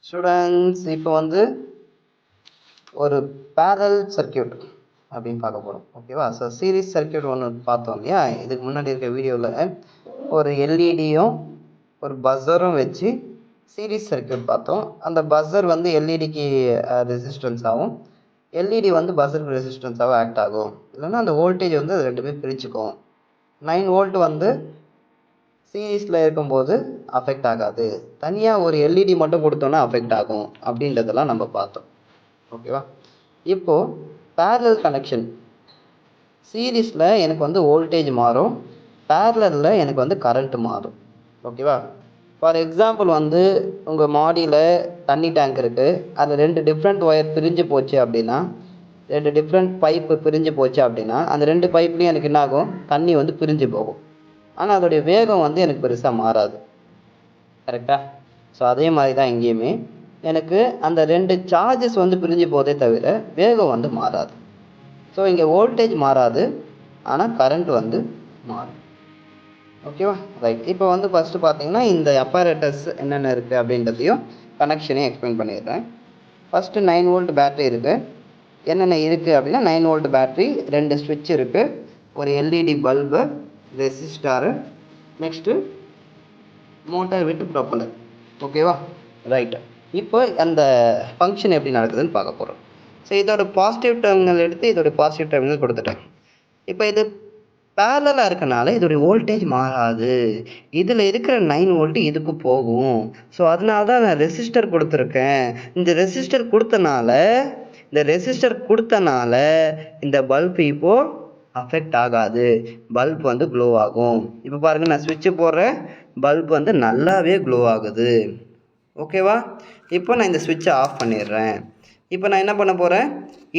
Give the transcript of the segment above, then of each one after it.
Students, இப்போ வந்து ஒரு பேரல் சர்க்கியூட் அப்படின்னு பார்க்க போகிறோம். ஓகேவா? ஸோ சீரிஸ் சர்க்கியூட் ஒன்று பார்த்தோம் இல்லையா? இதுக்கு முன்னாடி இருக்க வீடியோவில் ஒரு எல்இடியும் ஒரு பஸ்ஸரும் வச்சு சீரிஸ் சர்க்கியூட் பார்த்தோம். அந்த பஸ்ஸர் வந்து எல்இடிக்கு ரெசிஸ்டன்ஸ் ஆகும், எல்இடி வந்து பஸ்ஸருக்கு ரெசிஸ்டன்ஸாகவும் ஆக்ட் ஆகும். இல்லைன்னா அந்த வோல்டேஜ் வந்து அது ரெண்டுமே பிரிச்சுக்கும். 9 வோல்ட் வந்து சீரீஸில் இருக்கும்போது அஃபெக்ட் ஆகாது, தனியாக ஒரு எல்இடி மட்டும் கொடுத்தோன்னா அஃபெக்ட் ஆகும் அப்படின்றதெல்லாம் நம்ம பார்த்தோம். ஓகேவா? இப்போது பேரலல் கனெக்ஷன், சீரீஸில் எனக்கு வந்து வோல்டேஜ் மாறும், பேரலில் எனக்கு வந்து கரண்ட்டு மாறும். ஓகேவா? ஃபார் எக்ஸாம்பிள் வந்து உங்கள் மாடியில் தண்ணி டேங்க் இருக்குது, அதில் 2 டிஃப்ரெண்ட் ஒயர் பிரிஞ்சு போச்சு அப்படின்னா, 2 டிஃப்ரெண்ட் பைப்பு பிரிஞ்சு போச்சு அப்படின்னா, அந்த 2 பைப்லேயும் எனக்கு என்ன ஆகும்? தண்ணி வந்து பிரிஞ்சு போகும். ஆனால் அதோடைய வேகம் வந்து எனக்கு பெருசாக மாறாது. கரெக்டாக? ஸோ அதே மாதிரி தான் இங்கேயுமே எனக்கு அந்த 2 சார்ஜஸ் வந்து பிரிஞ்சு போதே தவிர வேகம் வந்து மாறாது. ஸோ இங்கே வோல்டேஜ் மாறாது, ஆனால் கரண்ட் வந்து மாறும். ஓகேவா? ரைட். இப்போ வந்து ஃபஸ்ட்டு பார்த்தீங்கன்னா இந்த அப்பரேட்டஸ் என்னென்ன இருக்குது அப்படின்றதையும் கனெக்ஷனையும் எக்ஸ்பிளைன் பண்ணிடுறேன். ஃபஸ்ட்டு 9 வோல்ட் பேட்ரி இருக்குது. என்னென்ன இருக்குது அப்படின்னா 9 வோல்ட் பேட்ரி, 2 ஸ்விட்ச் இருக்குது, ஒரு LED bulb, resistor, next motor with propeller. ஓகேவா? ரைட். இப்போ அந்த ஃபங்க்ஷன் எப்படி நடக்குதுன்னு பார்க்க போகிறோம். ஸோ இதோட பாசிட்டிவ் டெர்மினல் எடுத்து இதோட பாசிட்டிவ் டெர்மினல் கொடுத்துட்டேன். இப்போ இது பேரலாக இருக்கனால இதோடைய வோல்டேஜ் மாறாது. இதில் இருக்கிற 9 வோல்ட்டு இதுக்கு போகும். ஸோ அதனால தான் நான் ரெசிஸ்டர் கொடுத்துருக்கேன். இந்த ரெசிஸ்டர் கொடுத்தனால இந்த பல்ப் இப்போது அஃபெக்ட் ஆகாது, பல்ப் வந்து க்ளோ ஆகும். இப்போ பாருங்கள், நான் ஸ்விட்சு போடுறேன், பல்ப் வந்து நல்லாவே க்ளோ ஆகுது. ஓகேவா? இப்போ நான் இந்த ஸ்விட்சை ஆஃப் பண்ணிடுறேன். இப்போ நான் என்ன பண்ண போகிறேன்?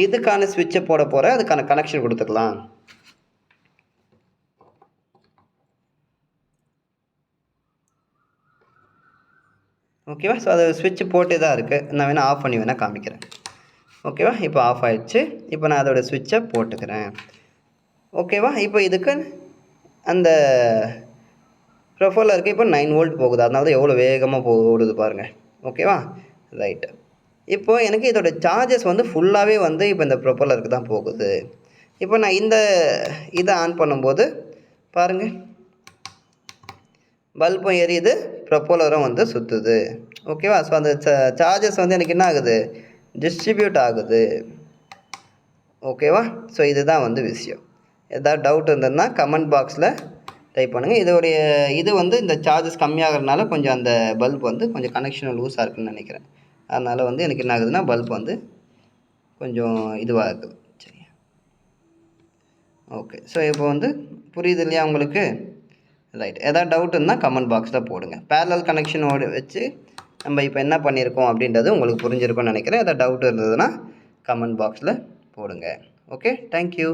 இதுக்கான ஸ்விட்சை போட போகிறேன், அதுக்கான கனெக்ஷன் கொடுத்துக்கலாம். ஓகேவா? ஸோ அது ஸ்விட்ச் போட்டே தான் இருக்குது. நான் வேணால் ஆஃப் பண்ணி வேணால் காமிக்கிறேன். ஓகேவா? இப்போ ஆஃப் ஆகிடுச்சு. இப்போ நான் அதோடய ஸ்விட்சை போட்டுக்கிறேன். ஓகேவா? இப்போ இதுக்கு அந்த ப்ரொஃபைலருக்கு இப்போ 9 வோல்ட் போகுது, அதனால தான் எவ்வளோ வேகமாக ஓடுது பாருங்கள். ஓகேவா? ரைட்டு. இப்போது எனக்கு இதோட சார்ஜஸ் வந்து ஃபுல்லாகவே வந்து இப்போ இந்த ப்ரொப்பல்லருக்கு தான் போகுது. இப்போ நான் இதை ஆன் பண்ணும்போது பாருங்கள், பல்பும் எரியுது, ப்ரொப்பல்லரும் வந்து சுற்றுது. ஓகேவா? ஸோ அந்த சார்ஜஸ் வந்து எனக்கு என்ன ஆகுது? டிஸ்ட்ரிபியூட் ஆகுது. ஓகேவா? ஸோ இதுதான் வந்து விஷயம். எதாவது டவுட் இருந்ததுன்னா கமெண்ட் பாக்ஸில் டைப் பண்ணுங்கள். இது வந்து இந்த சார்ஜஸ் கம்மியாகிறதுனால கொஞ்சம் அந்த பல்ப் வந்து கொஞ்சம் கனெக்ஷன் லூஸாக இருக்குதுன்னு நினைக்கிறேன். அதனால் வந்து எனக்கு என்ன ஆகுதுன்னா பல்ப் வந்து கொஞ்சம் இதுவாக இருக்குது. சரியா? ஓகே. ஸோ இப்போ வந்து புரியுது இல்லையா உங்களுக்கு? ரைட். எதாவது டவுட் இருந்தால் கமெண்ட் பாக்ஸில் போடுங்க. பேரலல் கனெக்ஷனோடு வச்சு நம்ம இப்போ என்ன பண்ணியிருக்கோம் அப்படின்றது உங்களுக்கு புரிஞ்சிருக்கும்னு நினைக்கிறேன். எதாவது டவுட் இருந்ததுன்னா கமெண்ட் பாக்ஸில் போடுங்க. Okay, thank you.